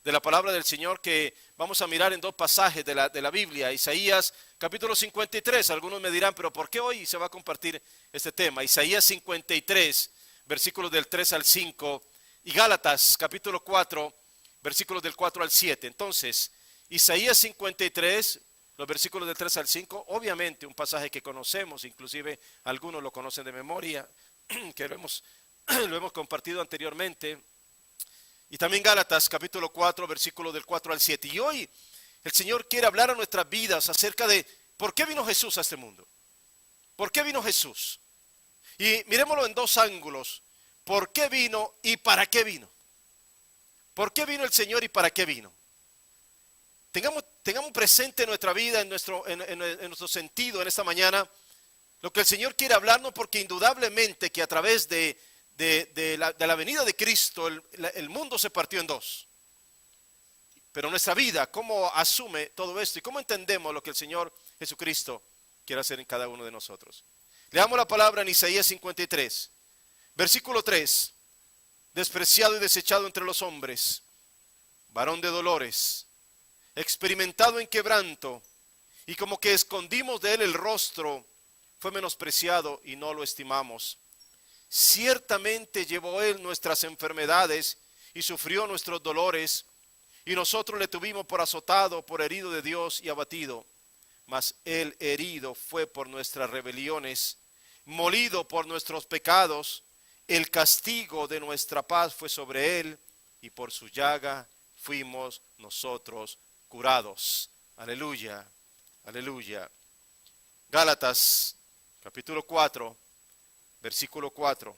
de la palabra del Señor que vamos a mirar en dos pasajes de la Biblia. Isaías capítulo 53, algunos me dirán, pero ¿por qué hoy se va a compartir este tema? Isaías 53, versículos del 3 al 5, y Gálatas capítulo 4, versículos del 4 al 7. Entonces, Isaías 53, los versículos del 3 al 5, obviamente un pasaje que conocemos, inclusive algunos lo conocen de memoria, que lo hemos compartido anteriormente. Y también Gálatas capítulo 4, versículos del 4 al 7. Y hoy el Señor quiere hablar a nuestras vidas acerca de por qué vino Jesús a este mundo. ¿Por qué vino Jesús? Y miremoslo en dos ángulos. ¿Por qué vino y para qué vino? ¿Por qué vino el Señor y para qué vino? Tengamos presente en nuestra vida, en nuestro sentido en esta mañana, lo que el Señor quiere hablarnos, porque indudablemente que a través de la venida de Cristo el mundo se partió en dos. Pero nuestra vida, ¿cómo asume todo esto? ¿Y cómo entendemos lo que el Señor Jesucristo quiere hacer en cada uno de nosotros? Leamos la palabra en Isaías 53, versículo 3. Despreciado y desechado entre los hombres, varón de dolores, experimentado en quebranto, y como que escondimos de él el rostro, fue menospreciado y no lo estimamos. Ciertamente llevó él nuestras enfermedades y sufrió nuestros dolores, y nosotros le tuvimos por azotado, por herido de Dios y abatido. Mas él herido fue por nuestras rebeliones, molido por nuestros pecados. El castigo de nuestra paz fue sobre él, y por su llaga fuimos nosotros curados. Aleluya, aleluya. Gálatas capítulo 4, versículo 4.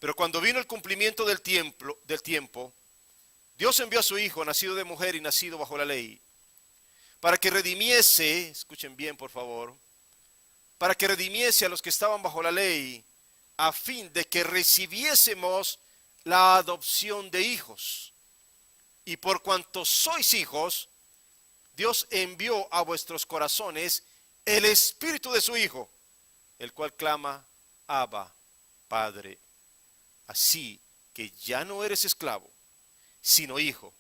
Pero cuando vino el cumplimiento del tiempo, Dios envió a su Hijo, nacido de mujer y nacido bajo la ley, para que redimiese, escuchen bien por favor, para que redimiese a los que estaban bajo la ley, a fin de que recibiésemos la adopción de hijos. Y por cuanto sois hijos, Dios envió a vuestros corazones el Espíritu de su Hijo, el cual clama, Abba, Padre. Así que ya no eres esclavo, sino hijo.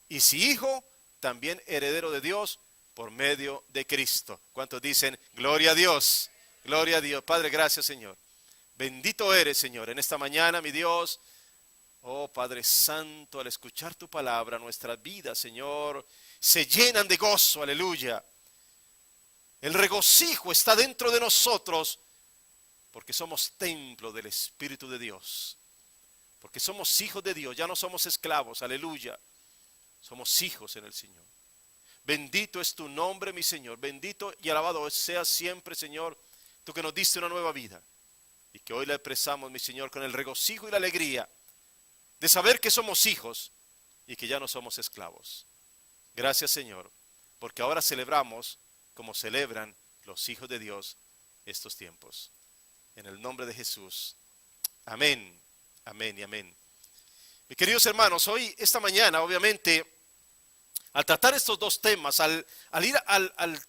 Y si hijo, también heredero de Dios por medio de Cristo. ¿Cuántos dicen, gloria a Dios? Gloria a Dios. Padre, gracias, Señor. Bendito eres, Señor, en esta mañana, mi Dios. Oh, Padre Santo, al escuchar tu palabra, nuestras vidas, Señor, se llenan de gozo, aleluya. El regocijo está dentro de nosotros, porque somos templo del Espíritu de Dios. Porque somos hijos de Dios, ya no somos esclavos, aleluya. Somos hijos en el Señor. Bendito es tu nombre, mi Señor. Bendito y alabado seas siempre, Señor, tú que nos diste una nueva vida. Y que hoy la expresamos, mi Señor, con el regocijo y la alegría de saber que somos hijos y que ya no somos esclavos. Gracias, Señor, porque ahora celebramos como celebran los hijos de Dios estos tiempos. En el nombre de Jesús. Amén, amén y amén. Mis queridos hermanos, hoy, esta mañana, obviamente, al tratar estos dos temas, al ir al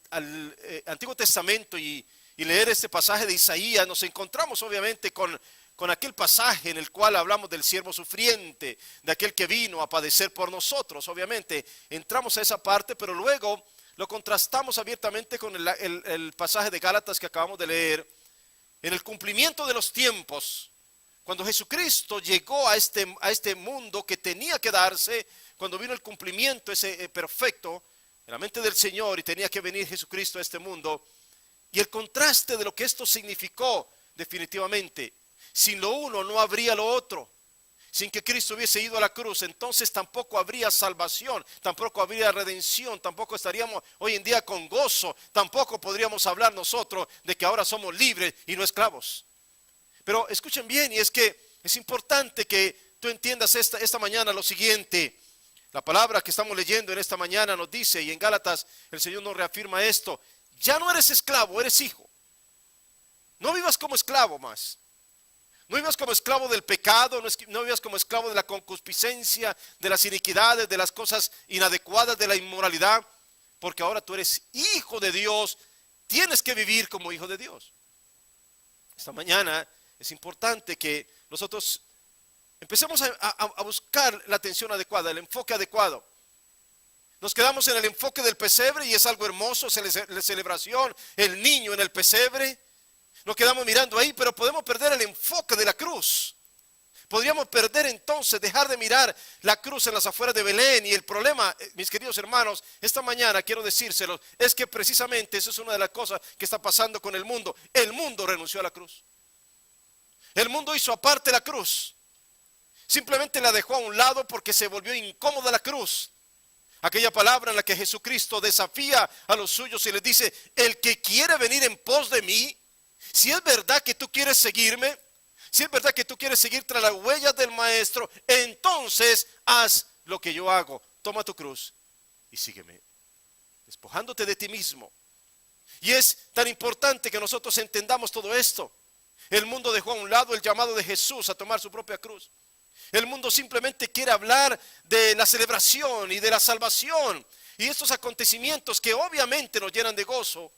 Antiguo Testamento y leer este pasaje de Isaías, nos encontramos obviamente con aquel pasaje en el cual hablamos del siervo sufriente, de aquel que vino a padecer por nosotros. Obviamente entramos a esa parte, pero luego lo contrastamos abiertamente con el pasaje de Gálatas que acabamos de leer. En el cumplimiento de los tiempos, cuando Jesucristo llegó a este mundo que tenía que darse, cuando vino el cumplimiento ese perfecto en la mente del Señor, y tenía que venir Jesucristo a este mundo, y el contraste de lo que esto significó definitivamente. Sin lo uno no habría lo otro. Sin que Cristo hubiese ido a la cruz, entonces tampoco habría salvación, tampoco habría redención, tampoco estaríamos hoy en día con gozo, tampoco podríamos hablar nosotros de que ahora somos libres y no esclavos. Pero escuchen bien, y es que es importante que tú entiendas esta mañana lo siguiente. La palabra que estamos leyendo en esta mañana nos dice, y en Gálatas el Señor nos reafirma esto: ya no eres esclavo, eres hijo. No vivas como esclavo más. No vivas como esclavo del pecado, no vivas como esclavo de la concupiscencia, de las iniquidades, de las cosas inadecuadas, de la inmoralidad, porque ahora tú eres hijo de Dios, tienes que vivir como hijo de Dios. Esta mañana es importante que nosotros Empecemos a buscar la atención adecuada, el enfoque adecuado. Nos quedamos en el enfoque del pesebre y es algo hermoso, es la celebración, el niño en el pesebre. Nos quedamos mirando ahí, pero podemos perder el enfoque de la cruz. Podríamos perder entonces, dejar de mirar la cruz en las afueras de Belén. Y el problema, mis queridos hermanos, esta mañana quiero decírselos, es que precisamente eso es una de las cosas que está pasando con el mundo. El mundo renunció a la cruz. El mundo hizo aparte la cruz. Simplemente la dejó a un lado porque se volvió incómoda la cruz. Aquella palabra en la que Jesucristo desafía a los suyos y les dice: el que quiere venir en pos de mí, si es verdad que tú quieres seguirme, si es verdad que tú quieres seguir tras las huellas del Maestro, entonces haz lo que yo hago. Toma tu cruz y sígueme, despojándote de ti mismo. Y es tan importante que nosotros entendamos todo esto. El mundo dejó a un lado el llamado de Jesús a tomar su propia cruz. El mundo simplemente quiere hablar de la celebración y de la salvación y estos acontecimientos que obviamente nos llenan de gozo,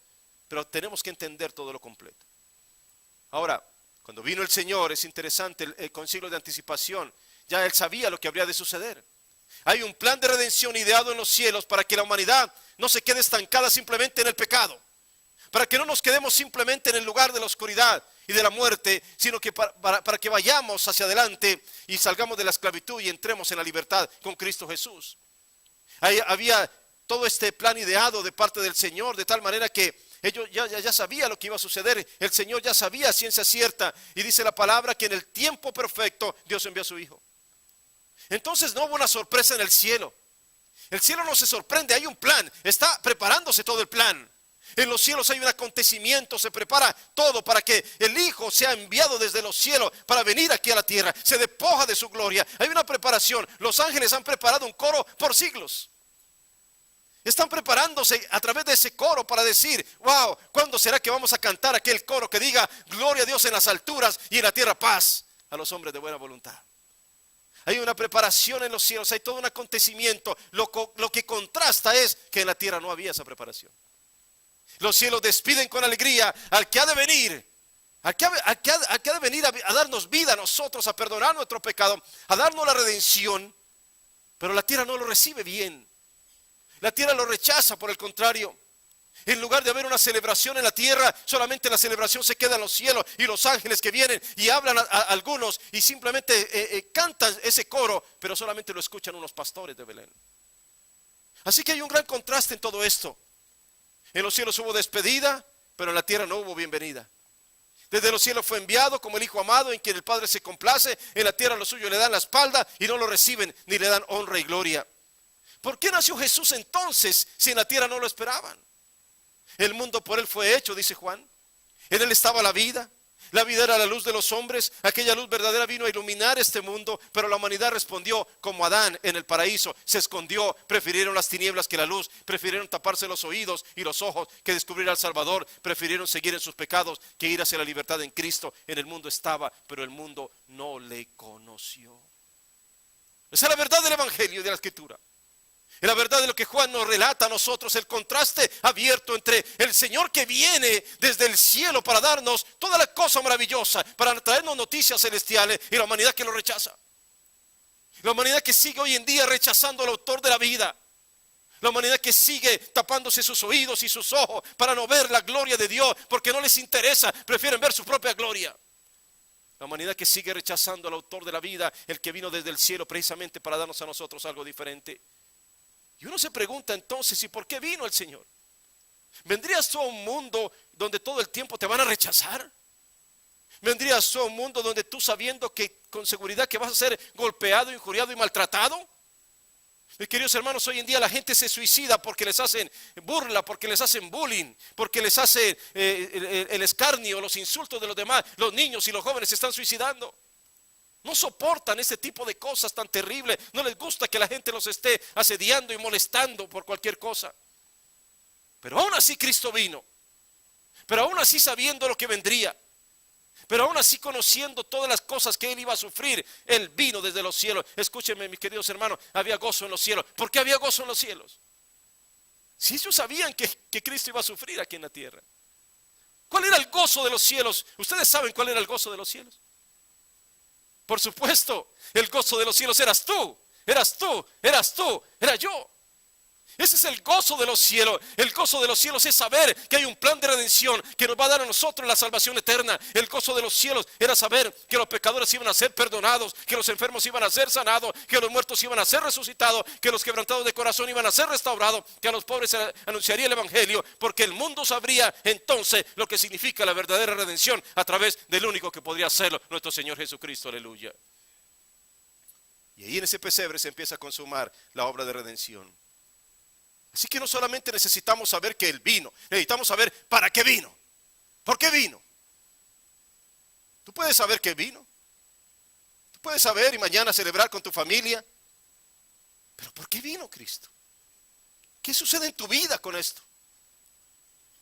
pero tenemos que entender todo lo completo. Ahora, cuando vino el Señor, es interesante el concilio de anticipación. Ya Él sabía lo que habría de suceder. Hay un plan de redención ideado en los cielos para que la humanidad no se quede estancada simplemente en el pecado. Para que no nos quedemos simplemente en el lugar de la oscuridad y de la muerte, sino que para que vayamos hacia adelante y salgamos de la esclavitud y entremos en la libertad con Cristo Jesús. Ahí había todo este plan ideado de parte del Señor, de tal manera que ellos ya sabían lo que iba a suceder. El Señor ya sabía a ciencia cierta, y dice la palabra que en el tiempo perfecto Dios envió a su Hijo. Entonces no hubo una sorpresa en el cielo. El cielo no se sorprende, hay un plan, está preparándose todo el plan. En los cielos hay un acontecimiento, se prepara todo para que el Hijo sea enviado desde los cielos para venir aquí a la tierra. Se despoja de su gloria. Hay una preparación. Los ángeles han preparado un coro por siglos. Están preparándose a través de ese coro para decir: wow, ¿cuándo será que vamos a cantar aquel coro que diga gloria a Dios en las alturas y en la tierra paz a los hombres de buena voluntad? Hay una preparación en los cielos, hay todo un acontecimiento. Lo que contrasta es que en la tierra no había esa preparación. Los cielos despiden con alegría al que ha de venir, al que ha de venir a darnos vida a nosotros, a perdonar nuestro pecado, a darnos la redención. Pero la tierra no lo recibe bien. La tierra lo rechaza, por el contrario. En lugar de haber una celebración en la tierra, solamente la celebración se queda en los cielos y los ángeles que vienen y hablan a algunos y simplemente cantan ese coro, pero solamente lo escuchan unos pastores de Belén. Así que hay un gran contraste en todo esto. En los cielos hubo despedida, pero en la tierra no hubo bienvenida. Desde los cielos fue enviado como el Hijo amado en quien el Padre se complace. En la tierra los suyos le dan la espalda y no lo reciben ni le dan honra y gloria. ¿Por qué nació Jesús entonces si en la tierra no lo esperaban? El mundo por él fue hecho, dice Juan. En él estaba la vida. La vida era la luz de los hombres. Aquella luz verdadera vino a iluminar este mundo, pero la humanidad respondió como Adán en el paraíso. Se escondió, prefirieron las tinieblas que la luz, prefirieron taparse los oídos y los ojos que descubrir al Salvador, prefirieron seguir en sus pecados que ir hacia la libertad en Cristo. En el mundo estaba, pero el mundo no le conoció. Esa es la verdad del Evangelio y de la Escritura. Es la verdad de lo que Juan nos relata a nosotros, el contraste abierto entre el Señor que viene desde el cielo para darnos toda la cosa maravillosa, para traernos noticias celestiales, y la humanidad que lo rechaza. La humanidad que sigue hoy en día rechazando al autor de la vida. La humanidad que sigue tapándose sus oídos y sus ojos para no ver la gloria de Dios, porque no les interesa, prefieren ver su propia gloria. La humanidad que sigue rechazando al autor de la vida, el que vino desde el cielo precisamente para darnos a nosotros algo diferente. Y uno se pregunta entonces, ¿y por qué vino el Señor? ¿Vendrías tú a un mundo donde todo el tiempo te van a rechazar? ¿Vendrías tú a un mundo donde tú, sabiendo que con seguridad que vas a ser golpeado, injuriado y maltratado? Mis queridos hermanos, hoy en día la gente se suicida porque les hacen burla, porque les hacen bullying, porque les hacen el escarnio, los insultos de los demás. Los niños y los jóvenes se están suicidando. No soportan ese tipo de cosas tan terribles. No les gusta que la gente los esté asediando y molestando por cualquier cosa. Pero aún así Cristo vino. Pero aún así sabiendo lo que vendría. Pero aún así conociendo todas las cosas que Él iba a sufrir, Él vino desde los cielos. Escúchenme, mis queridos hermanos, había gozo en los cielos. ¿Por qué había gozo en los cielos? Si ellos sabían que Cristo iba a sufrir aquí en la tierra. ¿Cuál era el gozo de los cielos? ¿Ustedes saben cuál era el gozo de los cielos? Por supuesto, el gozo de los cielos eras tú, eras tú, eras tú, era yo. Ese es el gozo de los cielos. El gozo de los cielos es saber que hay un plan de redención que nos va a dar a nosotros la salvación eterna. El gozo de los cielos era saber que los pecadores iban a ser perdonados, que los enfermos iban a ser sanados, que los muertos iban a ser resucitados, que los quebrantados de corazón iban a ser restaurados, que a los pobres se anunciaría el evangelio, porque el mundo sabría entonces lo que significa la verdadera redención a través del único que podría hacerlo, nuestro Señor Jesucristo. Aleluya. Y ahí en ese pesebre se empieza a consumar la obra de redención. Así que no solamente necesitamos saber que Él vino, necesitamos saber para qué vino. ¿Por qué vino? Tú puedes saber que vino. Tú puedes saber y mañana celebrar con tu familia. Pero ¿por qué vino Cristo? ¿Qué sucede en tu vida con esto?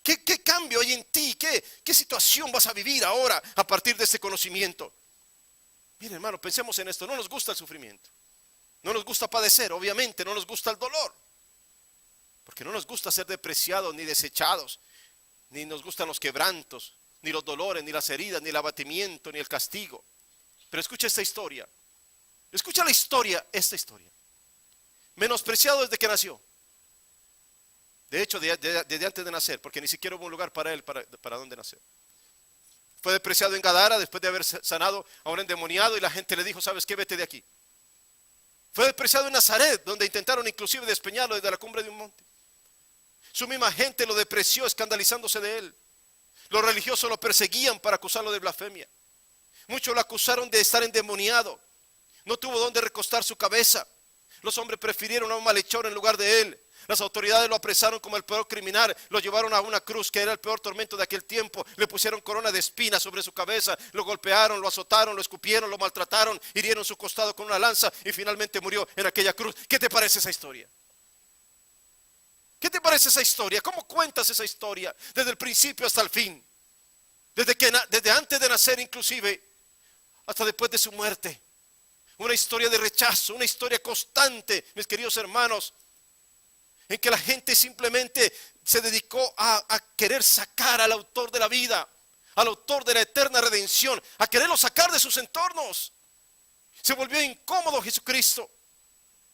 ¿Qué cambio hay en ti? ¿Qué situación vas a vivir ahora a partir de este conocimiento? Mire, hermano, pensemos en esto. No nos gusta el sufrimiento. No nos gusta padecer, obviamente. No nos gusta el dolor. Porque no nos gusta ser despreciados ni desechados, ni nos gustan los quebrantos, ni los dolores, ni las heridas, ni el abatimiento, ni el castigo. Pero escucha esta historia. Escucha la historia, esta historia. Menospreciado desde que nació. De hecho, desde antes de nacer, porque ni siquiera hubo un lugar para él, para donde nacer. Fue despreciado en Gadara después de haber sanado a un endemoniado y la gente le dijo, ¿sabes qué? Vete de aquí. Fue despreciado en Nazaret, donde intentaron inclusive despeñarlo desde la cumbre de un monte. Su misma gente lo despreció escandalizándose de él. Los religiosos lo perseguían para acusarlo de blasfemia. Muchos lo acusaron de estar endemoniado. No tuvo dónde recostar su cabeza. Los hombres prefirieron a un malhechor en lugar de él. Las autoridades lo apresaron como el peor criminal. Lo llevaron a una cruz que era el peor tormento de aquel tiempo. Le pusieron corona de espinas sobre su cabeza. Lo golpearon, lo azotaron, lo escupieron, lo maltrataron. Hirieron su costado con una lanza y finalmente murió en aquella cruz. ¿Qué te parece esa historia? ¿Qué te parece esa historia? ¿Cómo cuentas esa historia? Desde el principio hasta el fin. Desde antes de nacer inclusive, hasta después de su muerte. Una historia de rechazo, una historia constante, mis queridos hermanos, en que la gente simplemente se dedicó a querer sacar al autor de la vida, al autor de la eterna redención, a quererlo sacar de sus entornos. Se volvió incómodo Jesucristo.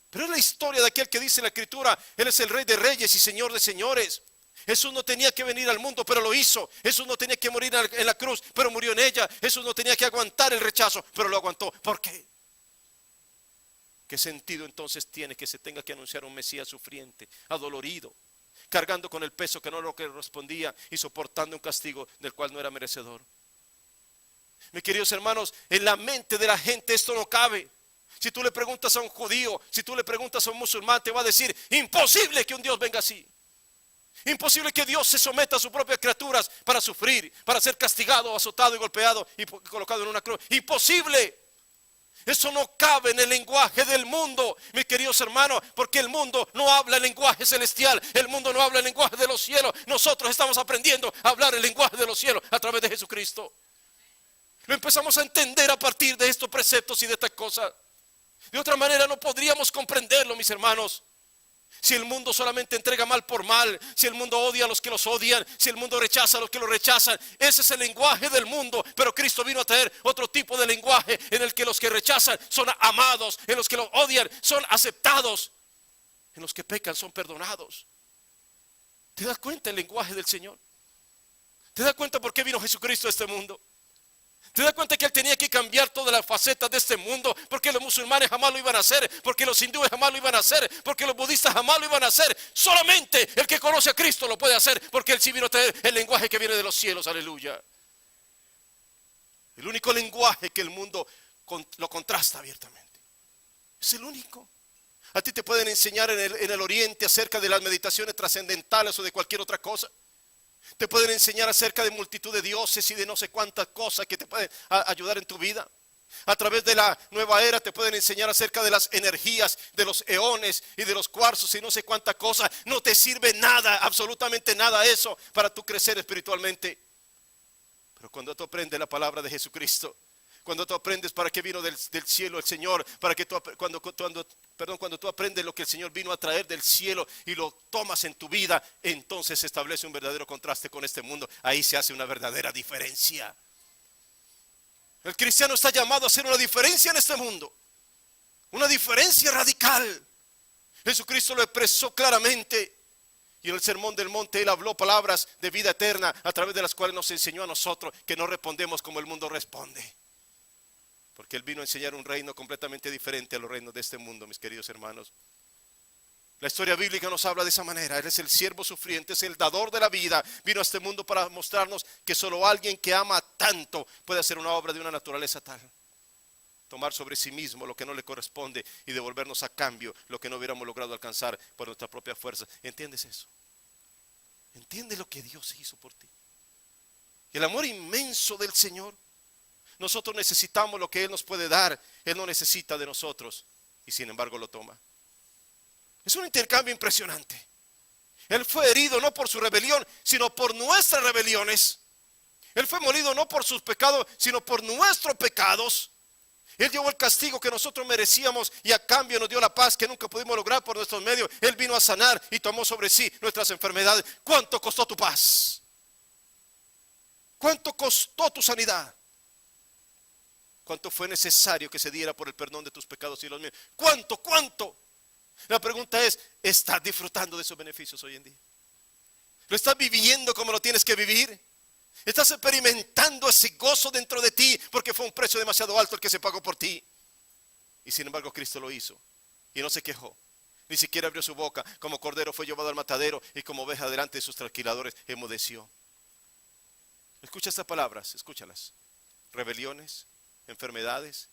Pero es la historia de aquel que dice en la Escritura, Él es el Rey de Reyes y Señor de Señores. Jesús no tenía que venir al mundo, pero lo hizo. Jesús no tenía que morir en la cruz, pero murió en ella. Jesús no tenía que aguantar el rechazo, pero lo aguantó. ¿Por qué? ¿Qué sentido entonces tiene que se tenga que anunciar un Mesías sufriente, adolorido, cargando con el peso que no lo correspondía y soportando un castigo del cual no era merecedor? Mis queridos hermanos, en la mente de la gente esto no cabe. Si tú le preguntas a un judío, si tú le preguntas a un musulmán, te va a decir, imposible que un Dios venga así. Imposible que Dios se someta a sus propias criaturas para sufrir, para ser castigado, azotado y golpeado y colocado en una cruz. Imposible. Eso no cabe en el lenguaje del mundo, mis queridos hermanos, porque el mundo no habla el lenguaje celestial, el mundo no habla el lenguaje de los cielos. Nosotros estamos aprendiendo a hablar el lenguaje de los cielos a través de Jesucristo. Lo empezamos a entender a partir de estos preceptos y de estas cosas. De otra manera no podríamos comprenderlo, mis hermanos. Si el mundo solamente entrega mal por mal, si el mundo odia a los que los odian, si el mundo rechaza a los que lo rechazan, ese es el lenguaje del mundo. Pero Cristo vino a traer otro tipo de lenguaje en el que los que rechazan son amados, en los que los odian son aceptados, en los que pecan son perdonados. ¿Te das cuenta el lenguaje del Señor? ¿Te das cuenta por qué vino Jesucristo a este mundo? ¿Te das cuenta que Él tenía que cambiar todas las facetas de este mundo? Porque los musulmanes jamás lo iban a hacer, porque los hindúes jamás lo iban a hacer, porque los budistas jamás lo iban a hacer. Solamente el que conoce a Cristo lo puede hacer, porque Él sí vino a traer el lenguaje que viene de los cielos, aleluya. El único lenguaje que el mundo lo contrasta abiertamente. Es el único. A ti te pueden enseñar en el oriente acerca de las meditaciones trascendentales o de cualquier otra cosa. Te pueden enseñar acerca de multitud de dioses y de no sé cuántas cosas que te pueden ayudar en tu vida. A través de la nueva era te pueden enseñar acerca de las energías, de los eones y de los cuarzos y no sé cuántas cosas. No te sirve nada, absolutamente nada eso para tu crecer espiritualmente. Pero cuando tú aprendes la palabra de Jesucristo, cuando tú aprendes para qué vino del cielo el Señor, cuando tú aprendes lo que el Señor vino a traer del cielo y lo tomas en tu vida, entonces se establece un verdadero contraste con este mundo. Ahí se hace una verdadera diferencia. El cristiano está llamado a hacer una diferencia en este mundo. Una diferencia radical. Jesucristo lo expresó claramente. Y en el Sermón del Monte Él habló palabras de vida eterna, a través de las cuales nos enseñó a nosotros que no respondemos como el mundo responde. Porque Él vino a enseñar un reino completamente diferente a los reinos de este mundo, mis queridos hermanos. La historia bíblica nos habla de esa manera. Él es el siervo sufriente, es el dador de la vida. Vino a este mundo para mostrarnos que solo alguien que ama tanto puede hacer una obra de una naturaleza tal. Tomar sobre sí mismo lo que no le corresponde y devolvernos a cambio lo que no hubiéramos logrado alcanzar por nuestra propia fuerza. ¿Entiendes eso? ¿Entiendes lo que Dios hizo por ti? El amor inmenso del Señor. Nosotros necesitamos lo que Él nos puede dar. Él no necesita de nosotros y sin embargo lo toma. Es un intercambio impresionante. Él fue herido no por su rebelión, sino por nuestras rebeliones. Él fue molido no por sus pecados, sino por nuestros pecados. Él llevó el castigo que nosotros merecíamos y a cambio nos dio la paz que nunca pudimos lograr por nuestros medios. Él vino a sanar y tomó sobre sí nuestras enfermedades. ¿Cuánto costó tu paz? ¿Cuánto costó tu sanidad? ¿Cuánto fue necesario que se diera por el perdón de tus pecados y los míos? ¿Cuánto? ¿Cuánto? La pregunta es, ¿estás disfrutando de esos beneficios hoy en día? ¿Lo estás viviendo como lo tienes que vivir? ¿Estás experimentando ese gozo dentro de ti? Porque fue un precio demasiado alto el que se pagó por ti. Y sin embargo Cristo lo hizo y no se quejó. Ni siquiera abrió su boca. Como cordero fue llevado al matadero y como oveja delante de sus trasquiladores enmudeció. Escucha estas palabras, escúchalas. Rebeliones, enfermedades,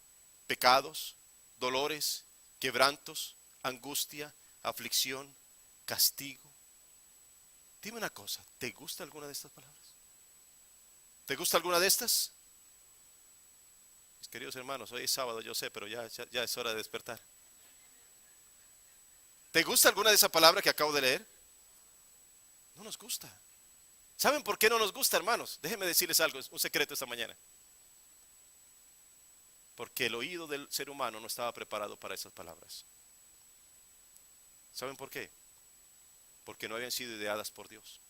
pecados, dolores, quebrantos, angustia, aflicción, castigo. Dime una cosa, ¿te gusta alguna de estas palabras? ¿Te gusta alguna de estas? Mis queridos hermanos, hoy es sábado, yo sé, pero ya es hora de despertar. ¿Te gusta alguna de esas palabras que acabo de leer? No nos gusta. ¿Saben por qué no nos gusta, hermanos? Déjenme decirles algo, es un secreto esta mañana. Porque el oído del ser humano no estaba preparado para esas palabras. ¿Saben por qué? Porque no habían sido ideadas por Dios.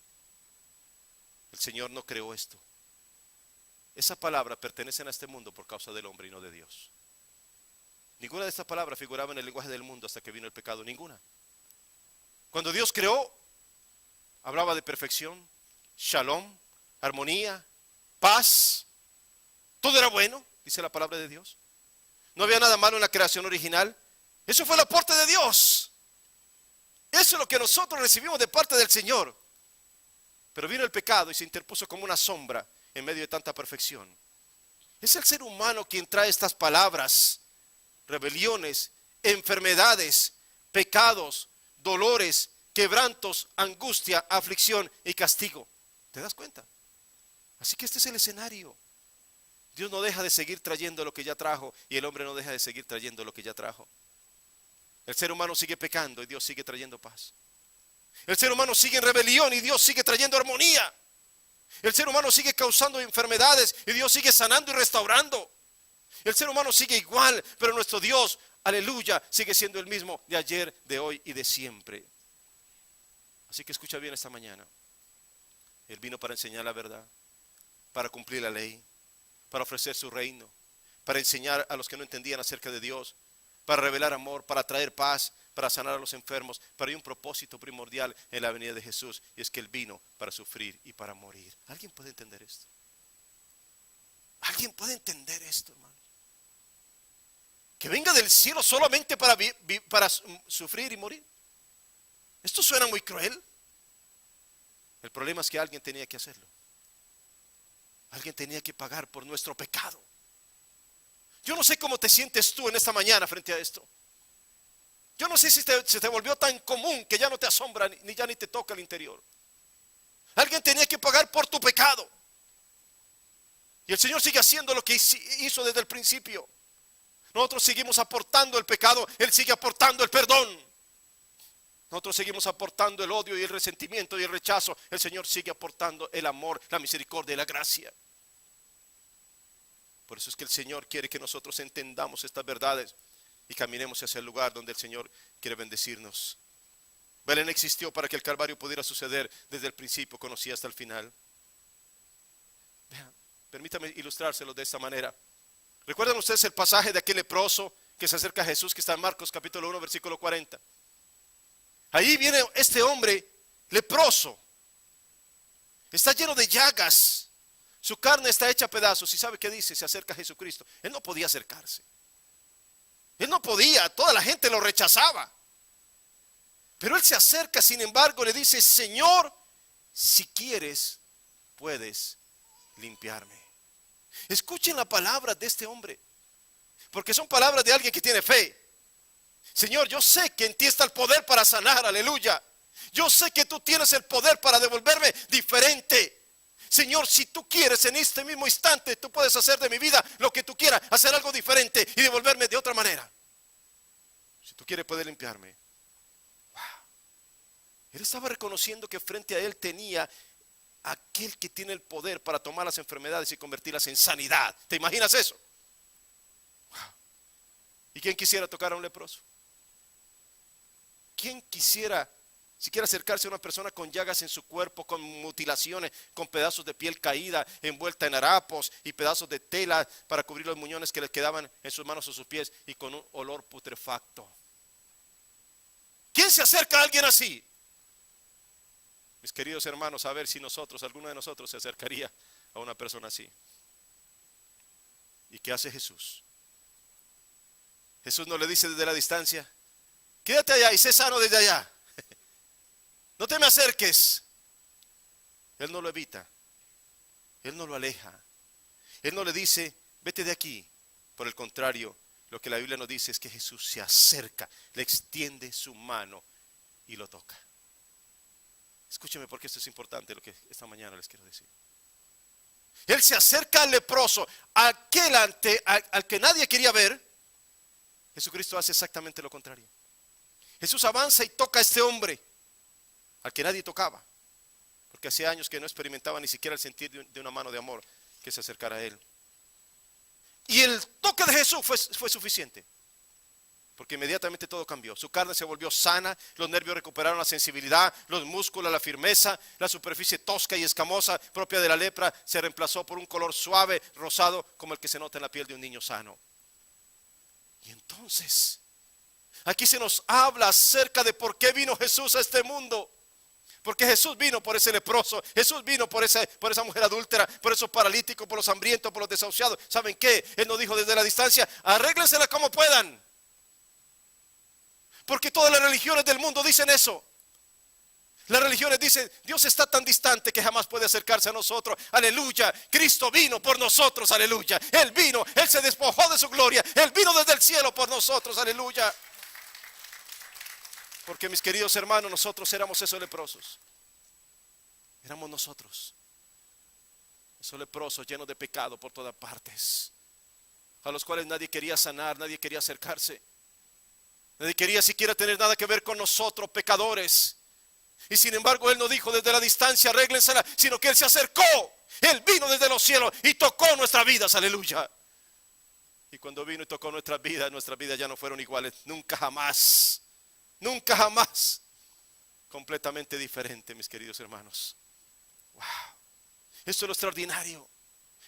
El Señor no creó esto. Esas palabras pertenecen a este mundo por causa del hombre y no de Dios. Ninguna de estas palabras figuraba en el lenguaje del mundo hasta que vino el pecado, ninguna. Cuando Dios creó, hablaba de perfección, shalom, armonía, paz. Todo era bueno, dice la palabra de Dios. No había nada malo en la creación original. Eso fue el aporte de Dios. Eso es lo que nosotros recibimos de parte del Señor. Pero vino el pecado y se interpuso como una sombra en medio de tanta perfección. Es el ser humano quien trae estas palabras: rebeliones, enfermedades, pecados, dolores, quebrantos, angustia, aflicción y castigo. ¿Te das cuenta? Así que este es el escenario. Dios no deja de seguir trayendo lo que ya trajo y el hombre no deja de seguir trayendo lo que ya trajo. El ser humano sigue pecando y Dios sigue trayendo paz. El ser humano sigue en rebelión y Dios sigue trayendo armonía. El ser humano sigue causando enfermedades y Dios sigue sanando y restaurando. El ser humano sigue igual, pero nuestro Dios, aleluya, sigue siendo el mismo de ayer, de hoy y de siempre. Así que escucha bien esta mañana. Él vino para enseñar la verdad, para cumplir la ley, para ofrecer su reino, para enseñar a los que no entendían acerca de Dios, para revelar amor, para traer paz, para sanar a los enfermos. Pero hay un propósito primordial en la venida de Jesús, y es que Él vino para sufrir y para morir. ¿Alguien puede entender esto? ¿Alguien puede entender esto, hermano? Que venga del cielo solamente para sufrir y morir. Esto suena muy cruel. El problema es que alguien tenía que hacerlo. Alguien tenía que pagar por nuestro pecado. Yo no sé cómo te sientes tú en esta mañana frente a esto. Yo no sé si se te volvió tan común que ya no te asombra ni te toca el interior. Alguien tenía que pagar por tu pecado. Y el Señor sigue haciendo lo que hizo desde el principio. Nosotros seguimos aportando el pecado, Él sigue aportando el perdón. Nosotros seguimos aportando el odio y el resentimiento y el rechazo. El Señor sigue aportando el amor, la misericordia y la gracia. Por eso es que el Señor quiere que nosotros entendamos estas verdades y caminemos hacia el lugar donde el Señor quiere bendecirnos. Belén existió para que el Calvario pudiera suceder desde el principio, conocía hasta el final. Vean, permítame ilustrárselo de esta manera. ¿Recuerdan ustedes el pasaje de aquel leproso que se acerca a Jesús, que está en Marcos capítulo 1, versículo 40? Ahí viene este hombre leproso. Está lleno de llagas. Su carne está hecha a pedazos. ¿Y sabe qué dice? Se acerca a Jesucristo. Él no podía acercarse. Él no podía. Toda la gente lo rechazaba. Pero él se acerca, sin embargo, le dice: Señor, si quieres, puedes limpiarme. Escuchen la palabra de este hombre, porque son palabras de alguien que tiene fe. Señor, yo sé que en ti está el poder para sanar, aleluya. Yo sé que tú tienes el poder para devolverme diferente. Señor, si tú quieres, en este mismo instante, tú puedes hacer de mi vida lo que tú quieras, hacer algo diferente y devolverme de otra manera. Si tú quieres, puedes limpiarme. Wow. Él estaba reconociendo que frente a él tenía aquel que tiene el poder para tomar las enfermedades y convertirlas en sanidad. ¿Te imaginas eso? Wow. ¿Y quién quisiera tocar a un leproso? ¿Quién quisiera siquiera acercarse a una persona con llagas en su cuerpo, con mutilaciones, con pedazos de piel caída, envuelta en harapos y pedazos de tela para cubrir los muñones que les quedaban en sus manos o sus pies y con un olor putrefacto? ¿Quién se acerca a alguien así? Mis queridos hermanos, a ver si alguno de nosotros se acercaría a una persona así. ¿Y qué hace Jesús? Jesús no le dice desde la distancia: quédate allá y sé sano desde allá. No te me acerques. Él no lo evita. Él no lo aleja. Él no le dice: vete de aquí. Por el contrario, lo que la Biblia nos dice es que Jesús se acerca, le extiende su mano y lo toca. Escúcheme, porque esto es importante, lo que esta mañana les quiero decir. Él se acerca al leproso, al que nadie quería ver. Jesucristo hace exactamente lo contrario. Jesús avanza y toca a este hombre al que nadie tocaba, porque hacía años que no experimentaba ni siquiera el sentir de una mano de amor que se acercara a él. Y el toque de Jesús fue suficiente, porque inmediatamente todo cambió. Su carne se volvió sana, los nervios recuperaron la sensibilidad, los músculos la firmeza, la superficie tosca y escamosa propia de la lepra se reemplazó por un color suave, rosado, como el que se nota en la piel de un niño sano. Y entonces, aquí se nos habla acerca de por qué vino Jesús a este mundo. Porque Jesús vino por ese leproso, Jesús vino por esa mujer adúltera, por esos paralíticos, por los hambrientos, por los desahuciados. ¿Saben qué? Él nos dijo desde la distancia: arréglensela como puedan. Porque todas las religiones del mundo dicen eso. Las religiones dicen: Dios está tan distante que jamás puede acercarse a nosotros. Aleluya, Cristo vino por nosotros, aleluya. Él vino, Él se despojó de su gloria, Él vino desde el cielo por nosotros, aleluya. Porque, mis queridos hermanos, nosotros éramos esos leprosos. Éramos nosotros, esos leprosos llenos de pecado por todas partes, a los cuales nadie quería sanar, nadie quería acercarse, nadie quería siquiera tener nada que ver con nosotros, pecadores. Y sin embargo, Él no dijo desde la distancia: arréglensela, sino que Él se acercó. Él vino desde los cielos y tocó nuestras vidas, aleluya. Y cuando vino y tocó nuestras vidas ya no fueron iguales, nunca jamás. Nunca jamás. Completamente diferente, mis queridos hermanos. Wow. Esto es lo extraordinario.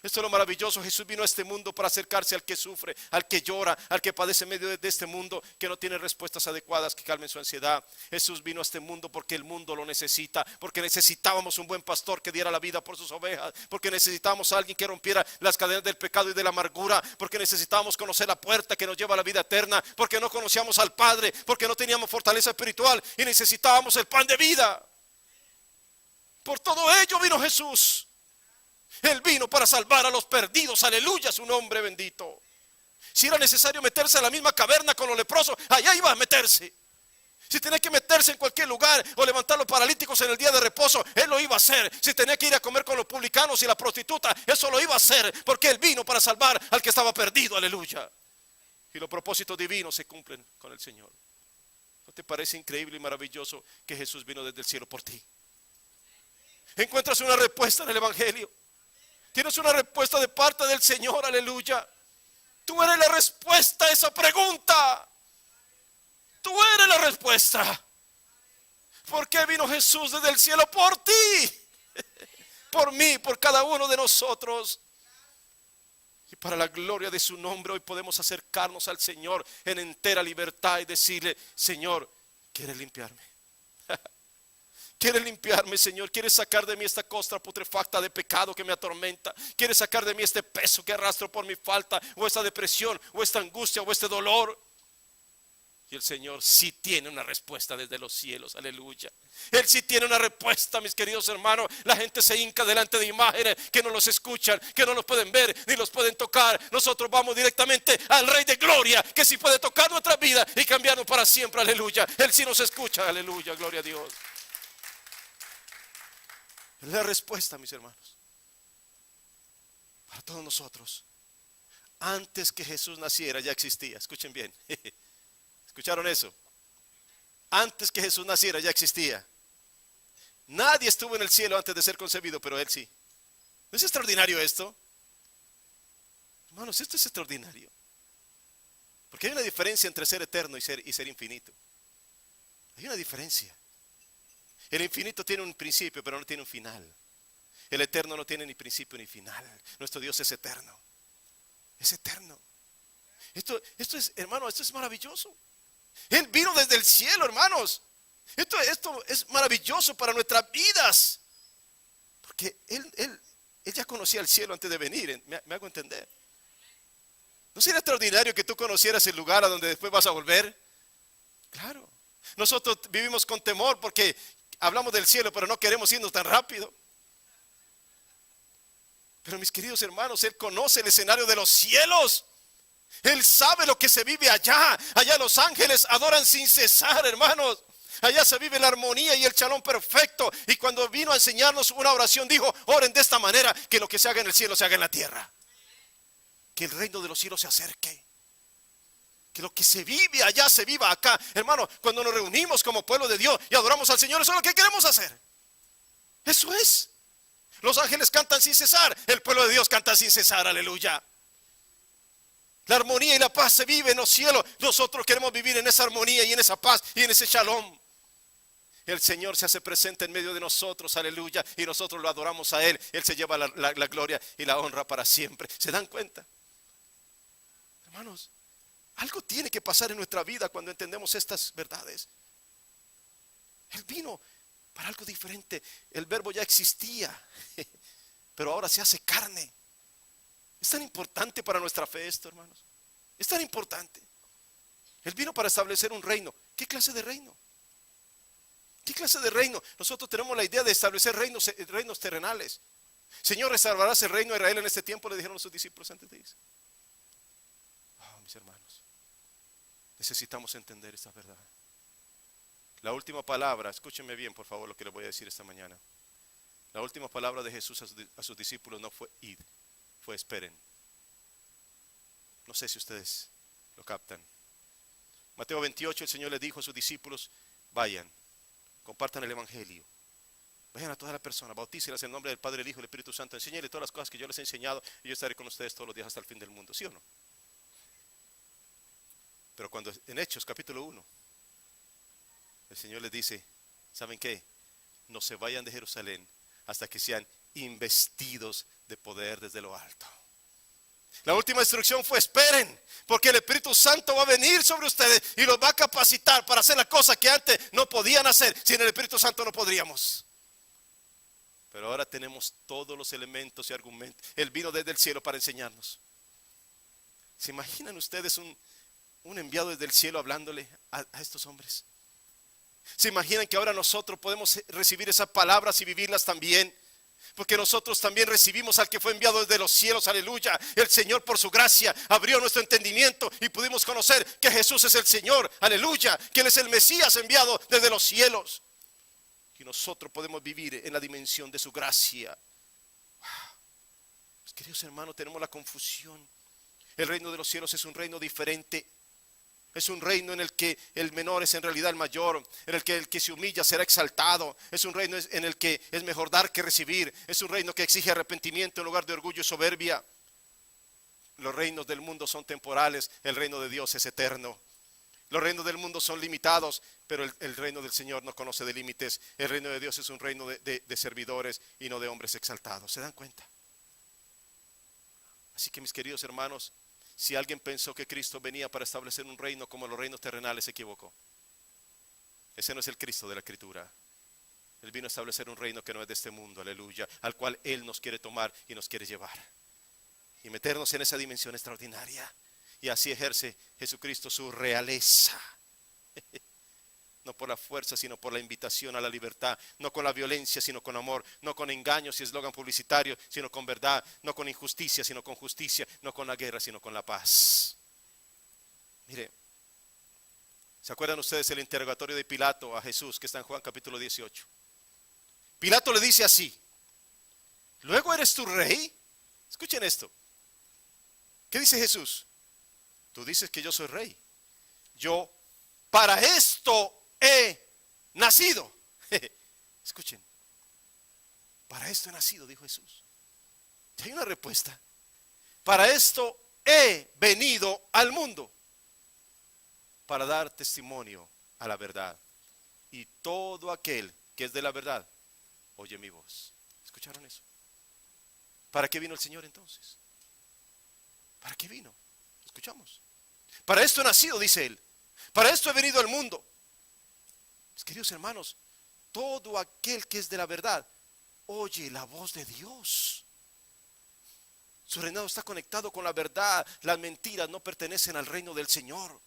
Esto es lo maravilloso. Jesús vino a este mundo para acercarse al que sufre, al que llora, al que padece en medio de este mundo, que no tiene respuestas adecuadas que calmen su ansiedad. Jesús vino a este mundo porque el mundo lo necesita, porque necesitábamos un buen pastor que diera la vida por sus ovejas, porque necesitábamos a alguien que rompiera las cadenas del pecado y de la amargura, porque necesitábamos conocer la puerta que nos lleva a la vida eterna, porque no conocíamos al Padre, porque no teníamos fortaleza espiritual y necesitábamos el pan de vida. Por todo ello vino Jesús. Él vino para salvar a los perdidos, aleluya, su nombre bendito. Si era necesario meterse en la misma caverna con los leprosos, allá iba a meterse. Si tenía que meterse en cualquier lugar o levantar los paralíticos en el día de reposo, Él lo iba a hacer. Si tenía que ir a comer con los publicanos y la prostituta, eso lo iba a hacer, porque Él vino para salvar al que estaba perdido, aleluya. Y los propósitos divinos se cumplen con el Señor. ¿No te parece increíble y maravilloso que Jesús vino desde el cielo por ti? Encuentras una respuesta en el Evangelio. Tienes una respuesta de parte del Señor, aleluya. Tú eres la respuesta a esa pregunta. Tú eres la respuesta. ¿Por qué vino Jesús desde el cielo? Por ti, por mí, por cada uno de nosotros. Y para la gloria de su nombre hoy podemos acercarnos al Señor en entera libertad y decirle: Señor, ¿quieres limpiarme? ¿Quieres limpiarme, Señor? ¿Quieres sacar de mí esta costra putrefacta de pecado que me atormenta? ¿Quieres sacar de mí este peso que arrastro por mi falta, o esta depresión, o esta angustia, o este dolor? Y el Señor sí tiene una respuesta desde los cielos, aleluya. Él sí tiene una respuesta, mis queridos hermanos. La gente se hinca delante de imágenes que no los escuchan, que no los pueden ver, ni los pueden tocar. Nosotros vamos directamente al Rey de Gloria, que sí puede tocar nuestra vida y cambiarnos para siempre, aleluya. Él sí nos escucha, aleluya, gloria a Dios. Es la respuesta, mis hermanos, para todos nosotros. Antes que Jesús naciera ya existía. Escuchen bien. ¿Escucharon eso? Antes que Jesús naciera ya existía. Nadie estuvo en el cielo antes de ser concebido, pero Él sí. ¿No es extraordinario esto? Hermanos, esto es extraordinario. Porque hay una diferencia entre ser eterno y ser infinito. Hay una diferencia. El infinito tiene un principio, pero no tiene un final. El eterno no tiene ni principio ni final. Nuestro Dios es eterno. Es eterno. Esto es, hermano, esto es maravilloso. Él vino desde el cielo, hermanos. Esto es maravilloso para nuestras vidas. Porque Él ya conocía el cielo antes de venir. ¿Me hago entender? ¿No sería extraordinario que tú conocieras el lugar a donde después vas a volver? Claro. Nosotros vivimos con temor porque hablamos del cielo, pero no queremos irnos tan rápido. Pero mis queridos hermanos, Él conoce el escenario de los cielos. Él sabe lo que se vive allá. Allá los ángeles adoran sin cesar, hermanos. Allá se vive la armonía y el shalom perfecto. Y cuando vino a enseñarnos una oración, dijo: oren de esta manera, que lo que se haga en el cielo se haga en la tierra. Que el reino de los cielos se acerque. Que lo que se vive allá se viva acá. Hermano, cuando nos reunimos como pueblo de Dios y adoramos al Señor, eso es lo que queremos hacer. Eso es. Los ángeles cantan sin cesar. El pueblo de Dios canta sin cesar, aleluya. La armonía y la paz se vive en los cielos. Nosotros queremos vivir en esa armonía y en esa paz y en ese shalom. El Señor se hace presente en medio de nosotros, aleluya. Y nosotros lo adoramos a Él. Él se lleva la gloria y la honra para siempre. ¿Se dan cuenta? Hermanos, algo tiene que pasar en nuestra vida cuando entendemos estas verdades. Él vino para algo diferente. El verbo ya existía, pero ahora se hace carne. Es tan importante para nuestra fe esto, hermanos. Es tan importante. Él vino para establecer un reino. ¿Qué clase de reino? ¿Qué clase de reino? Nosotros tenemos la idea de establecer reinos terrenales. Señor, ¿restaurarás el reino de Israel en este tiempo?, le dijeron a sus discípulos antes de irse. Oh, mis hermanos, necesitamos entender esta verdad. La última palabra, escúchenme bien por favor lo que les voy a decir esta mañana. La última palabra de Jesús a sus discípulos no fue id, fue esperen. No sé si ustedes lo captan. Mateo 28, el Señor le dijo a sus discípulos: vayan, compartan el evangelio, vayan a todas las personas, bautícelas en el nombre del Padre, el Hijo y el Espíritu Santo, enséñenles todas las cosas que yo les he enseñado, y yo estaré con ustedes todos los días hasta el fin del mundo. ¿Sí o no? Pero cuando en Hechos capítulo 1 el Señor les dice: ¿saben qué? No se vayan de Jerusalén hasta que sean investidos de poder desde lo alto. La última instrucción fue: esperen, porque el Espíritu Santo va a venir sobre ustedes y los va a capacitar para hacer las cosas que antes no podían hacer. Sin el Espíritu Santo no podríamos. Pero ahora tenemos todos los elementos y argumentos. Él vino desde el cielo para enseñarnos. ¿Se imaginan ustedes un enviado desde el cielo hablándole a estos hombres? ¿Se imaginan que ahora nosotros podemos recibir esas palabras y vivirlas también? Porque nosotros también recibimos al que fue enviado desde los cielos, aleluya. El Señor por su gracia abrió nuestro entendimiento y pudimos conocer que Jesús es el Señor, aleluya. Que Él es el Mesías enviado desde los cielos. Y nosotros podemos vivir en la dimensión de su gracia. Wow. Queridos hermanos, tenemos la confusión. El reino de los cielos es un reino diferente. Es un reino en el que el menor es en realidad el mayor, en el que se humilla será exaltado. Es un reino en el que es mejor dar que recibir. Es un reino que exige arrepentimiento en lugar de orgullo y soberbia. Los reinos del mundo son temporales, el reino de Dios es eterno. Los reinos del mundo son limitados, pero el reino del Señor no conoce de límites. El reino de Dios es un reino de servidores y no de hombres exaltados. ¿Se dan cuenta? Así que mis queridos hermanos, si alguien pensó que Cristo venía para establecer un reino como los reinos terrenales, se equivocó. Ese no es el Cristo de la Escritura. Él vino a establecer un reino que no es de este mundo, aleluya, al cual Él nos quiere tomar y nos quiere llevar. Y meternos en esa dimensión extraordinaria. Y así ejerce Jesucristo su realeza. No por la fuerza, sino por la invitación a la libertad. No con la violencia, sino con amor. No con engaños y eslogan publicitario, sino con verdad. No con injusticia, sino con justicia. No con la guerra, sino con la paz. Mire, ¿se acuerdan ustedes el interrogatorio de Pilato a Jesús que está en Juan capítulo 18? Pilato le dice así: ¿luego eres tu rey? Escuchen esto. ¿Qué dice Jesús? Tú dices que yo soy rey. Yo para esto he nacido. Escuchen. Para esto he nacido, dijo Jesús. Y hay una respuesta. Para esto he venido al mundo. Para dar testimonio a la verdad. Y todo aquel que es de la verdad, oye mi voz. ¿Escucharon eso? ¿Para qué vino el Señor entonces? ¿Para qué vino? ¿Escuchamos? Para esto he nacido, dice Él. Para esto he venido al mundo. Mis queridos hermanos, todo aquel que es de la verdad, oye la voz de Dios. Su reinado está conectado con la verdad. Las mentiras no pertenecen al reino del Señor.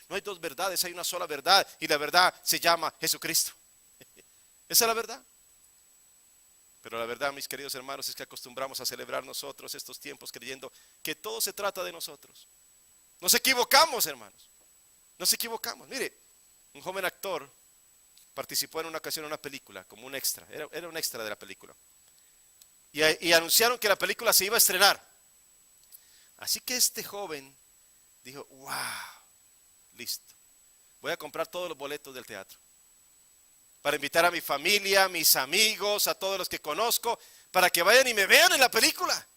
No hay dos verdades, hay una sola verdad. Y la verdad se llama Jesucristo. Esa es la verdad. Pero la verdad, mis queridos hermanos, es que acostumbramos a celebrar nosotros estos tiempos creyendo que todo se trata de nosotros. Nos equivocamos, hermanos. Nos equivocamos. Mire, un joven actor participó en una ocasión en una película como un extra. Era un extra de la película. Y anunciaron que la película se iba a estrenar. Así que este joven dijo: wow, listo. Voy a comprar todos los boletos del teatro. Para invitar a mi familia, a mis amigos, a todos los que conozco, para que vayan y me vean en la película.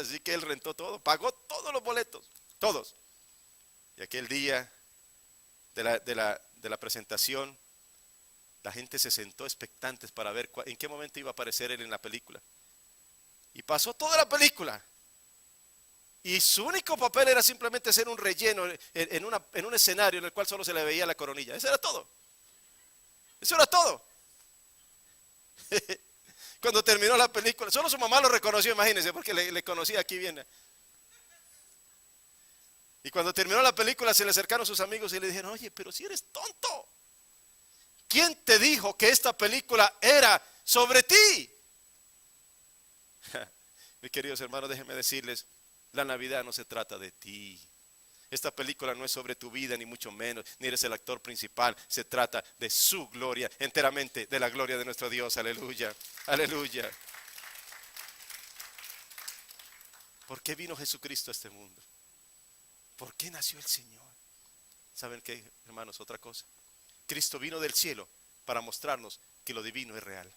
Así que él rentó todo, pagó todos los boletos, todos. Y aquel día de la presentación, la gente se sentó expectantes para ver en qué momento iba a aparecer él en la película. Y pasó toda la película. Y su único papel era simplemente ser un relleno en un escenario en el cual solo se le veía la coronilla. Eso era todo. Eso era todo. Cuando terminó la película, solo su mamá lo reconoció, imagínense, porque le conocía aquí bien. Y cuando terminó la película se le acercaron sus amigos y le dijeron: oye, pero si eres tonto, ¿quién te dijo que esta película era sobre ti? Mis queridos hermanos, déjenme decirles, la Navidad no se trata de ti. Esta película no es sobre tu vida, ni mucho menos, ni eres el actor principal. Se trata de su gloria, enteramente de la gloria de nuestro Dios. Aleluya, aleluya. ¿Por qué vino Jesucristo a este mundo? ¿Por qué nació el Señor? ¿Saben qué, hermanos? Otra cosa. Cristo vino del cielo para mostrarnos que lo divino es real.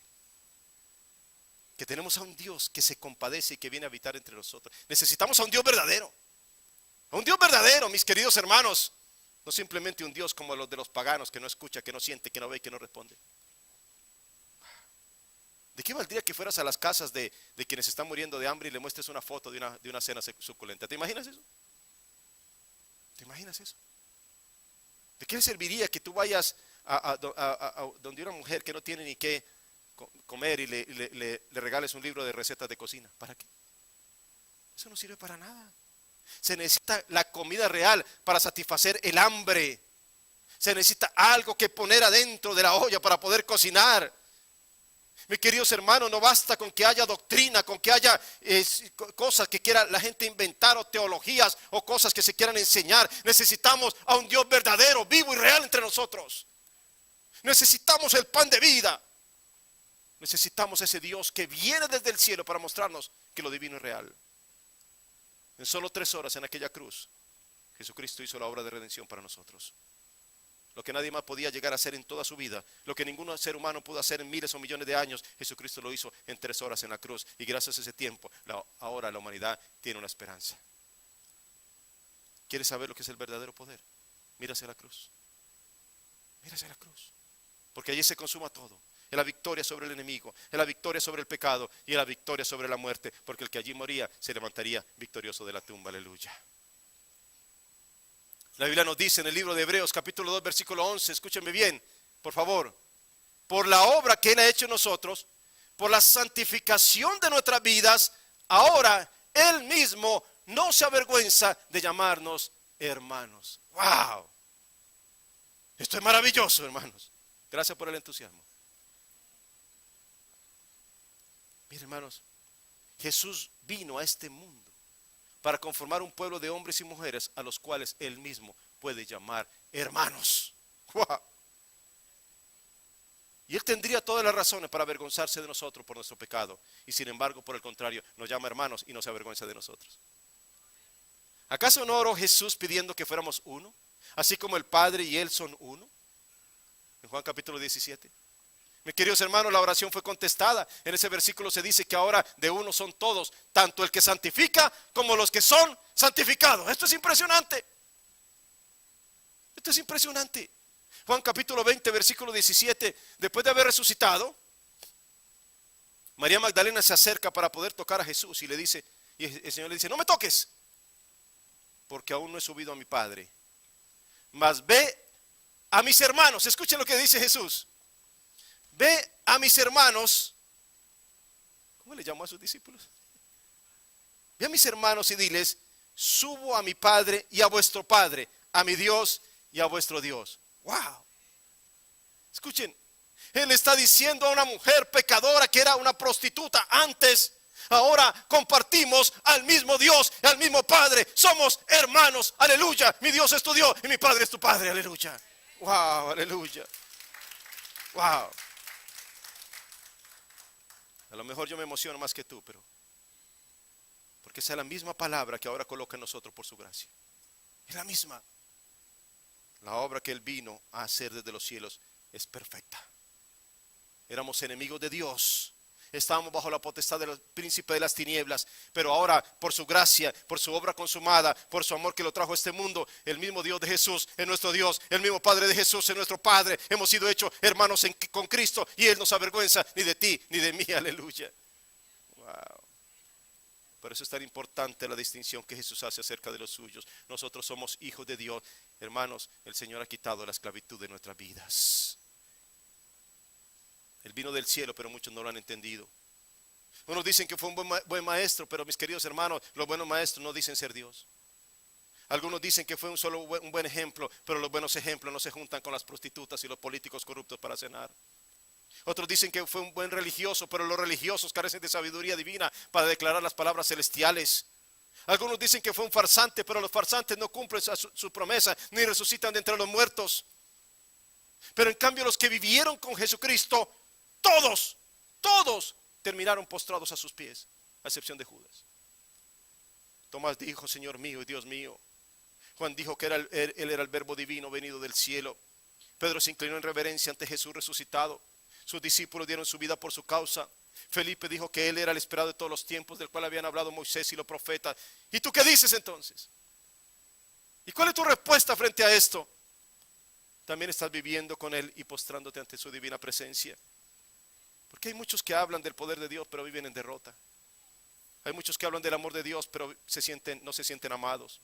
Que tenemos a un Dios que se compadece y que viene a habitar entre nosotros. Necesitamos a un Dios verdadero. A un Dios verdadero, mis queridos hermanos. No simplemente un Dios como los de los paganos, que no escucha, que no siente, que no ve, que no responde. ¿De qué valdría que fueras a las casas de quienes están muriendo de hambre y le muestres una foto de una cena suculenta? ¿Te imaginas eso? ¿Te imaginas eso? ¿De qué le serviría que tú vayas a donde una mujer que no tiene ni qué comer y le regales un libro de recetas de cocina? ¿Para qué? Eso no sirve para nada. Se necesita la comida real para satisfacer el hambre. Se necesita algo que poner adentro de la olla para poder cocinar. Mis queridos hermanos, no basta con que haya doctrina, con que haya cosas que quiera la gente inventar, o teologías, o cosas que se quieran enseñar. Necesitamos a un Dios verdadero, vivo y real entre nosotros. Necesitamos el pan de vida. Necesitamos ese Dios que viene desde el cielo para mostrarnos que lo divino es real. En solo 3 horas en aquella cruz, Jesucristo hizo la obra de redención para nosotros. Lo que nadie más podía llegar a hacer en toda su vida, lo que ningún ser humano pudo hacer en miles o millones de años, Jesucristo lo hizo en 3 horas en la cruz. Y gracias a ese tiempo, ahora la humanidad tiene una esperanza. ¿Quieres saber lo que es el verdadero poder? Mira hacia la cruz. Mira hacia la cruz. Porque allí se consuma todo. en la victoria sobre el enemigo, en la victoria sobre el pecado y en la victoria sobre la muerte, porque el que allí moría se levantaría victorioso de la tumba. Aleluya. La Biblia nos dice en el libro de Hebreos capítulo 2 versículo 11, escúchenme bien, por favor, por la obra que Él ha hecho en nosotros, por la santificación de nuestras vidas, ahora Él mismo no se avergüenza de llamarnos hermanos. ¡Wow! Esto es maravilloso, hermanos. Gracias por el entusiasmo. Miren, hermanos, Jesús vino a este mundo para conformar un pueblo de hombres y mujeres a los cuales Él mismo puede llamar hermanos. ¡Wow! Y Él tendría todas las razones para avergonzarse de nosotros por nuestro pecado. Y sin embargo, por el contrario, nos llama hermanos y no se avergüenza de nosotros. ¿Acaso no oró Jesús pidiendo que fuéramos uno? Así como el Padre y Él son uno. En Juan capítulo 17. Mis queridos hermanos, la oración fue contestada. En ese versículo se dice que ahora de uno son todos, tanto el que santifica como los que son santificados. Esto es impresionante. Esto es impresionante. Juan capítulo 20, versículo 17, después de haber resucitado, María Magdalena se acerca para poder tocar a Jesús y le dice, y el Señor le dice, no me toques, porque aún no he subido a mi Padre, mas ve a mis hermanos. Escuchen lo que dice Jesús. Ve a mis hermanos. ¿Cómo le llamó a sus discípulos? Ve a mis hermanos y diles, subo a mi Padre y a vuestro Padre, a mi Dios y a vuestro Dios. Wow. Escuchen, Él está diciendo a una mujer pecadora que era una prostituta antes, ahora compartimos al mismo Dios, al mismo Padre, somos hermanos, aleluya. Mi Dios es tu Dios y mi Padre es tu Padre, aleluya. Wow, aleluya. Wow. A lo mejor yo me emociono más que tú, pero porque esa es la misma palabra que ahora coloca en nosotros por su gracia. Es la misma. La obra que Él vino a hacer desde los cielos es perfecta. Éramos enemigos de Dios. Estábamos bajo la potestad del príncipe de las tinieblas. Pero ahora, por su gracia, por su obra consumada, por su amor que lo trajo a este mundo, el mismo Dios de Jesús es nuestro Dios. El mismo Padre de Jesús es nuestro Padre. Hemos sido hechos hermanos con Cristo. Y Él no se avergüenza ni de ti ni de mí. Aleluya. Wow. Por eso es tan importante la distinción que Jesús hace acerca de los suyos. Nosotros somos hijos de Dios. Hermanos, el Señor ha quitado la esclavitud de nuestras vidas. Él vino del cielo, pero muchos no lo han entendido. Unos dicen que fue un buen maestro, pero mis queridos hermanos, los buenos maestros no dicen ser Dios. Algunos dicen que fue un buen ejemplo, pero los buenos ejemplos no se juntan con las prostitutas y los políticos corruptos para cenar. Otros dicen que fue un buen religioso, pero los religiosos carecen de sabiduría divina para declarar las palabras celestiales. Algunos dicen que fue un farsante, pero los farsantes no cumplen su promesa, ni resucitan de entre los muertos. Pero en cambio los que vivieron con Jesucristo, todos terminaron postrados a sus pies, a excepción de Judas. Tomás dijo, Señor mío y Dios mío. Juan dijo que él era el verbo divino venido del cielo. Pedro se inclinó en reverencia ante Jesús resucitado. Sus discípulos dieron su vida por su causa. Felipe dijo que Él era el esperado de todos los tiempos, del cual habían hablado Moisés y los profetas. ¿Y tú qué dices entonces? ¿Y cuál es tu respuesta frente a esto? También estás viviendo con Él y postrándote ante su divina presencia. Porque hay muchos que hablan del poder de Dios, pero viven en derrota. Hay muchos que hablan del amor de Dios, pero no se sienten amados.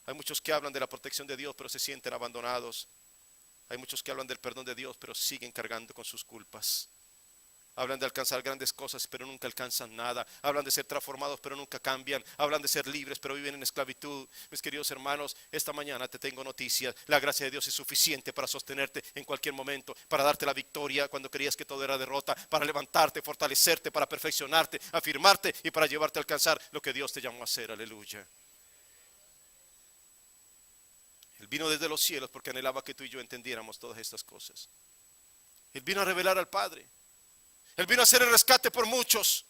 Hay muchos que hablan de la protección de Dios, pero se sienten abandonados. Hay muchos que hablan del perdón de Dios, pero siguen cargando con sus culpas. Hablan de alcanzar grandes cosas, pero nunca alcanzan nada. Hablan de ser transformados, pero nunca cambian. Hablan de ser libres, pero viven en esclavitud. Mis queridos hermanos, esta mañana te tengo noticias. La gracia de Dios es suficiente para sostenerte en cualquier momento, para darte la victoria cuando creías que todo era derrota, para levantarte, fortalecerte, para perfeccionarte, afirmarte y para llevarte a alcanzar lo que Dios te llamó a hacer. Aleluya. Él vino desde los cielos porque anhelaba que tú y yo entendiéramos todas estas cosas. Él vino a revelar al Padre. Él vino a hacer el rescate por muchos.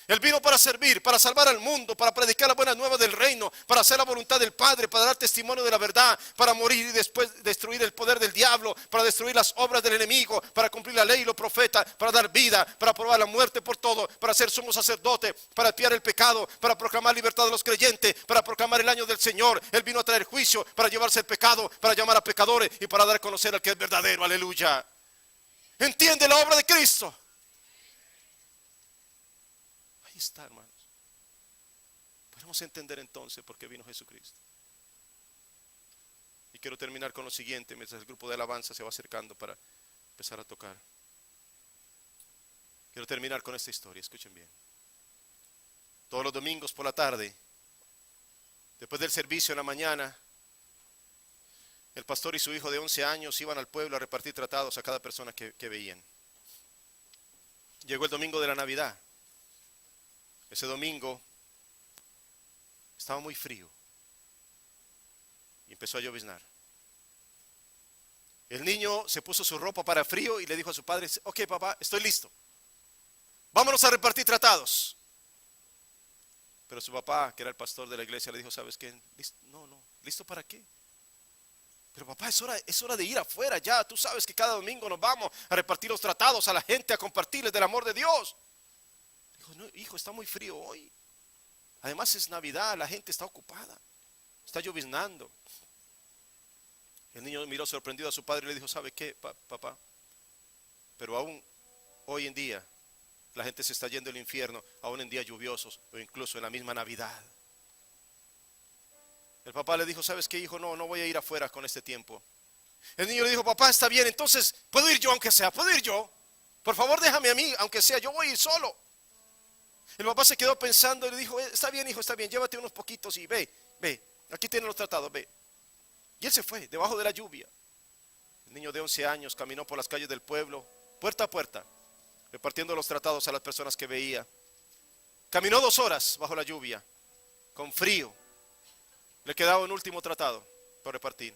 Él vino para servir, para salvar al mundo, para predicar la buena nueva del reino, para hacer la voluntad del Padre, para dar testimonio de la verdad, para morir y después destruir el poder del diablo, para destruir las obras del enemigo, para cumplir la ley y los profetas, para dar vida, para probar la muerte por todo, para ser sumo sacerdote, para expiar el pecado, para proclamar libertad de los creyentes, para proclamar el año del Señor. Él vino a traer juicio, para llevarse el pecado, para llamar a pecadores y para dar a conocer al que es verdadero. Aleluya. entiende la obra de Cristo. Ahí está, hermanos. Podemos entender entonces por qué vino Jesucristo. Y quiero terminar con lo siguiente, mientras el grupo de alabanza se va acercando para empezar a tocar. Quiero terminar con esta historia, escuchen bien. Todos los domingos por la tarde, después del servicio en la mañana, el pastor y su hijo de 11 años iban al pueblo a repartir tratados a cada persona que veían. Llegó el domingo de la Navidad. Ese domingo estaba muy frío y empezó a lloviznar. El niño se puso su ropa para frío y le dijo a su padre: ok, papá, estoy listo. Vámonos a repartir tratados. Pero su papá, que era el pastor de la iglesia, le dijo: ¿sabes qué? No, ¿listo para qué? Pero papá, es hora de ir afuera ya. Tú sabes que cada domingo nos vamos a repartir los tratados a la gente, a compartirles del amor de Dios. Dijo: no, hijo, está muy frío hoy. Además es Navidad, la gente está ocupada. Está lloviznando. El niño miró sorprendido a su padre y le dijo: ¿sabe qué, papá? Pero aún hoy en día la gente se está yendo al infierno, aún en días lluviosos o incluso en la misma Navidad. El papá le dijo: ¿sabes qué, hijo? No voy a ir afuera con este tiempo. El niño le dijo: papá, está bien, entonces puedo ir yo aunque sea, puedo ir yo. Por favor, déjame a mí, aunque sea, yo voy a ir solo. El papá se quedó pensando y le dijo: está bien, hijo, está bien, llévate unos poquitos y ve, aquí tienen los tratados, ve. Y él se fue, debajo de la lluvia. El niño de 11 años caminó por las calles del pueblo, puerta a puerta, repartiendo los tratados a las personas que veía. Caminó 2 horas bajo la lluvia, con frío. Le quedaba un último tratado por repartir.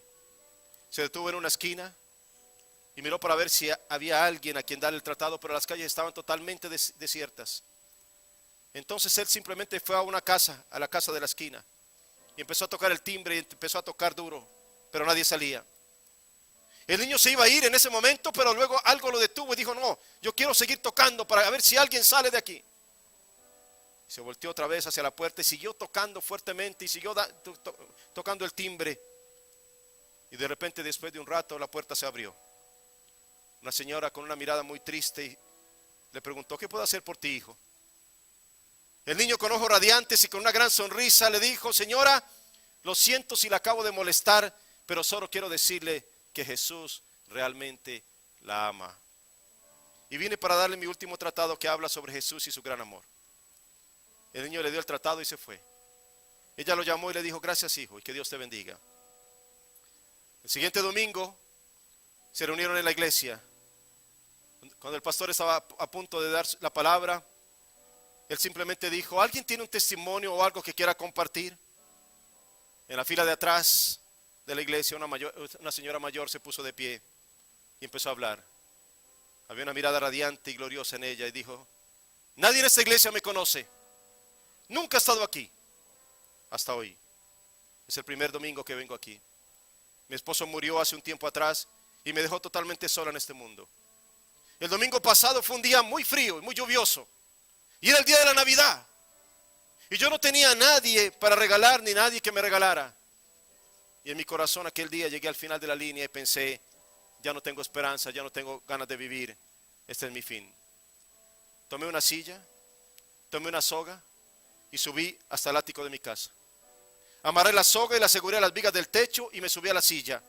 Se detuvo en una esquina y miró para ver si había alguien a quien dar el tratado, pero las calles estaban totalmente desiertas. Entonces él simplemente fue a una casa, a la casa de la esquina, y empezó a tocar el timbre y empezó a tocar duro, pero nadie salía. El niño se iba a ir en ese momento, pero luego algo lo detuvo y dijo: no, yo quiero seguir tocando para ver si alguien sale de aquí. Se volteó otra vez hacia la puerta y siguió tocando fuertemente y siguió tocando el timbre. Y de repente, después de un rato, la puerta se abrió. Una señora con una mirada muy triste le preguntó: ¿qué puedo hacer por ti, hijo? El niño, con ojos radiantes y con una gran sonrisa, le dijo: señora, lo siento si la acabo de molestar, pero solo quiero decirle que Jesús realmente la ama. Y vine para darle mi último tratado que habla sobre Jesús y su gran amor. El niño le dio el tratado y se fue. Ella lo llamó y le dijo: gracias, hijo, y que Dios te bendiga. El siguiente domingo se reunieron en la iglesia. Cuando el pastor estaba a punto de dar la palabra, él simplemente dijo: ¿alguien tiene un testimonio o algo que quiera compartir? En la fila de atrás de la iglesia, una señora mayor se puso de pie y empezó a hablar. Había una mirada radiante y gloriosa en ella y dijo: nadie en esta iglesia me conoce. Nunca he estado aquí hasta hoy. Es el primer domingo que vengo aquí. Mi esposo murió hace un tiempo atrás y me dejó totalmente sola en este mundo. El domingo pasado fue un día muy frío y muy lluvioso. Y era el día de la Navidad. Y yo no tenía a nadie para regalar, ni nadie que me regalara. Y en mi corazón aquel día llegué al final de la línea y pensé: ya no tengo esperanza, ya no tengo ganas de vivir. Este es mi fin. Tomé una silla, tomé una soga y subí hasta el ático de mi casa. Amarré la soga y la aseguré a las vigas del techo y me subí a la silla.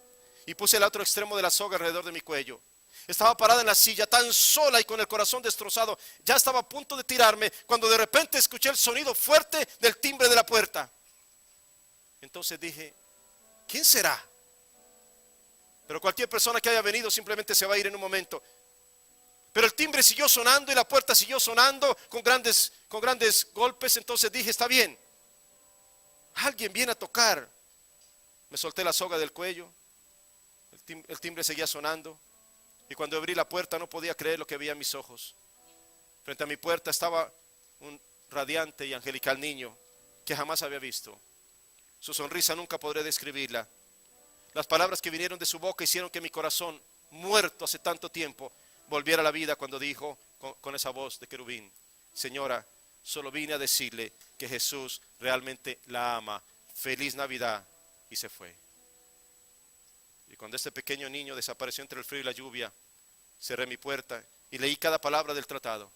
Y puse el otro extremo de la soga alrededor de mi cuello. Estaba parada en la silla tan sola y con el corazón destrozado. Ya estaba a punto de tirarme cuando de repente escuché el sonido fuerte del timbre de la puerta. Entonces dije: ¿quién será? Pero cualquier persona que haya venido simplemente se va a ir en un momento. Pero el timbre siguió sonando y la puerta siguió sonando con grandes golpes. Entonces dije: está bien, alguien viene a tocar. Me solté la soga del cuello. El timbre seguía sonando. Y cuando abrí la puerta no podía creer lo que veía en mis ojos. Frente a mi puerta estaba un radiante y angelical niño que jamás había visto. Su sonrisa nunca podré describirla. Las palabras que vinieron de su boca hicieron que mi corazón, muerto hace tanto tiempo, volviera a la vida cuando dijo con esa voz de querubín: señora, solo vine a decirle que Jesús realmente la ama. Feliz Navidad. Y se fue. Y cuando este pequeño niño desapareció entre el frío y la lluvia, cerré mi puerta y leí cada palabra del tratado.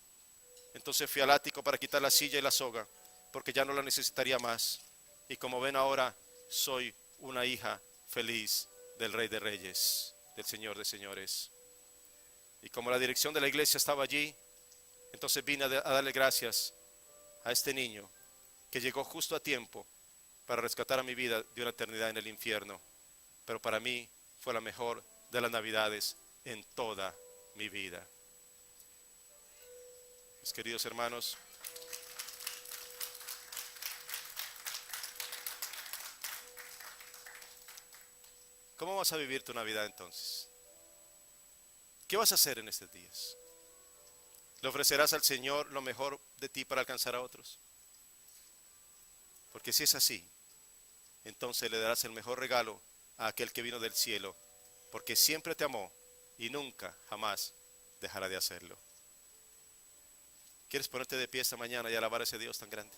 Entonces fui al ático para quitar la silla y la soga, porque ya no la necesitaría más. Y como ven ahora, soy una hija feliz del Rey de Reyes, del Señor de Señores. Y como la dirección de la iglesia estaba allí, entonces vine a darle gracias a este niño que llegó justo a tiempo para rescatar a mi vida de una eternidad en el infierno. Pero para mí fue la mejor de las navidades en toda mi vida. Mis queridos hermanos, ¿cómo vas a vivir tu Navidad entonces? ¿Qué vas a hacer en estos días? ¿Le ofrecerás al Señor lo mejor de ti para alcanzar a otros? Porque si es así, entonces le darás el mejor regalo a aquel que vino del cielo, porque siempre te amó y nunca, jamás dejará de hacerlo. ¿Quieres ponerte de pie esta mañana y alabar a ese Dios tan grande?